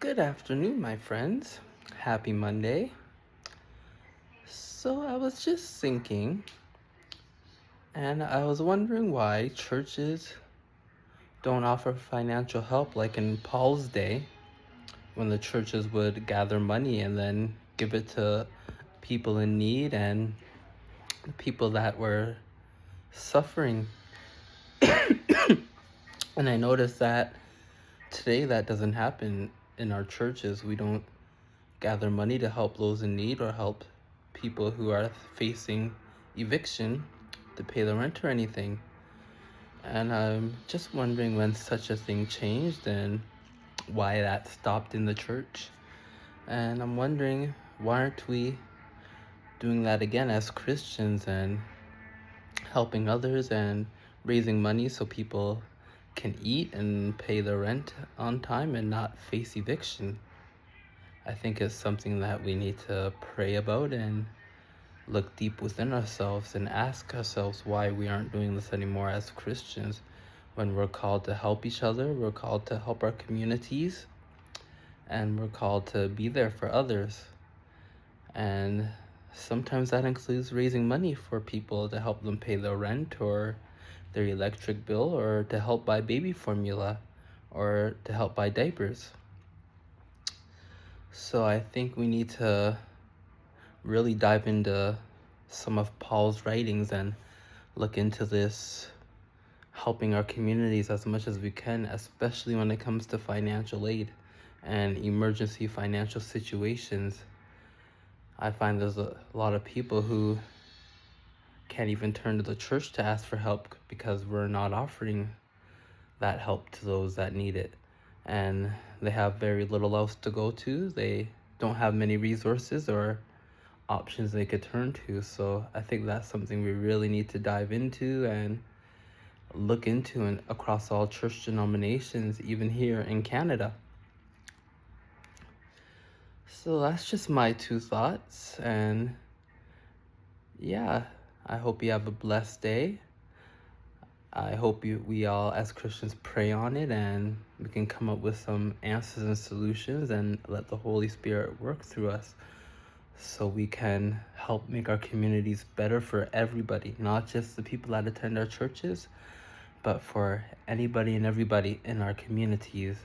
Good afternoon, my friends. Happy Monday. So, I was just thinking, and I was wondering why churches don't offer financial help like in Paul's day, when the churches would gather money and then give it to people in need and people that were suffering. And I noticed that today that doesn't happen in our churches. We don't gather money to help those in need or help people who are facing eviction to pay the rent or anything. And I'm just wondering when such a thing changed and why that stopped in the church. And I'm wondering, why aren't we doing that again as Christians and helping others and raising money so people can eat and pay the rent on time and not face eviction? I think it's something that we need to pray about and look deep within ourselves and ask ourselves why we aren't doing this anymore as Christians. When we're called to help each other, we're called to help our communities, and we're called to be there for others. And sometimes that includes raising money for people to help them pay their rent or their electric bill, or to help buy baby formula, or to help buy diapers. So I think we need to really dive into some of Paul's writings and look into this, helping our communities as much as we can, especially when it comes to financial aid and emergency financial situations. I find there's a lot of people who can't even turn to the church to ask for help because we're not offering that help to those that need it. And they have very little else to go to. They don't have many resources or options they could turn to. So I think that's something we really need to dive into and look into, and across all church denominations, even here in Canada. So that's just my two thoughts, and yeah, I hope you have a blessed day. I hope we all as Christians pray on it and we can come up with some answers and solutions and let the Holy Spirit work through us so we can help make our communities better for everybody, not just the people that attend our churches, but for anybody and everybody in our communities.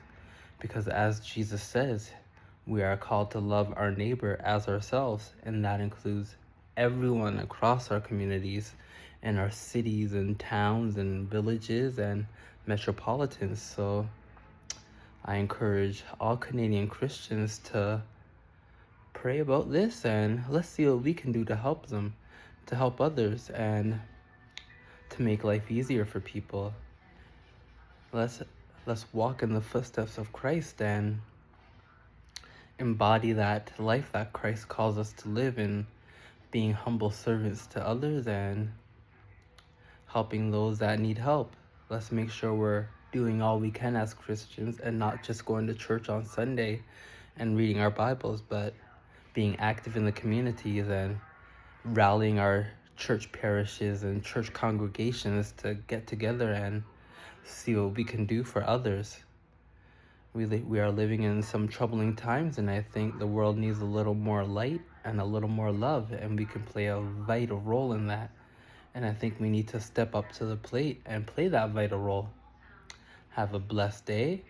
Because as Jesus says, we are called to love our neighbor as ourselves, and that includes everyone across our communities in our cities and towns and villages and metropolitans. So I encourage all Canadian Christians to pray about this, and let's see what we can do to help them, to help others, and to make life easier for people. Let's walk in the footsteps of Christ and embody that life that Christ calls us to live in, being humble servants to others and helping those that need help. Let's make sure we're doing all we can as Christians and not just going to church on Sunday and reading our Bibles, but being active in the communities and rallying our church parishes and church congregations to get together and see what we can do for others. We are living in some troubling times, and I think the world needs a little more light and a little more love, and we can play a vital role in that. And I think we need to step up to the plate and play that vital role. Have a blessed day.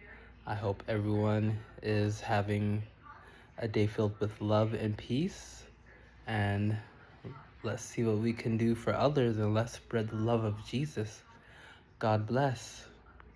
I hope everyone is having a day filled with love and peace. And let's see what we can do for others, and let's spread the love of Jesus. God bless.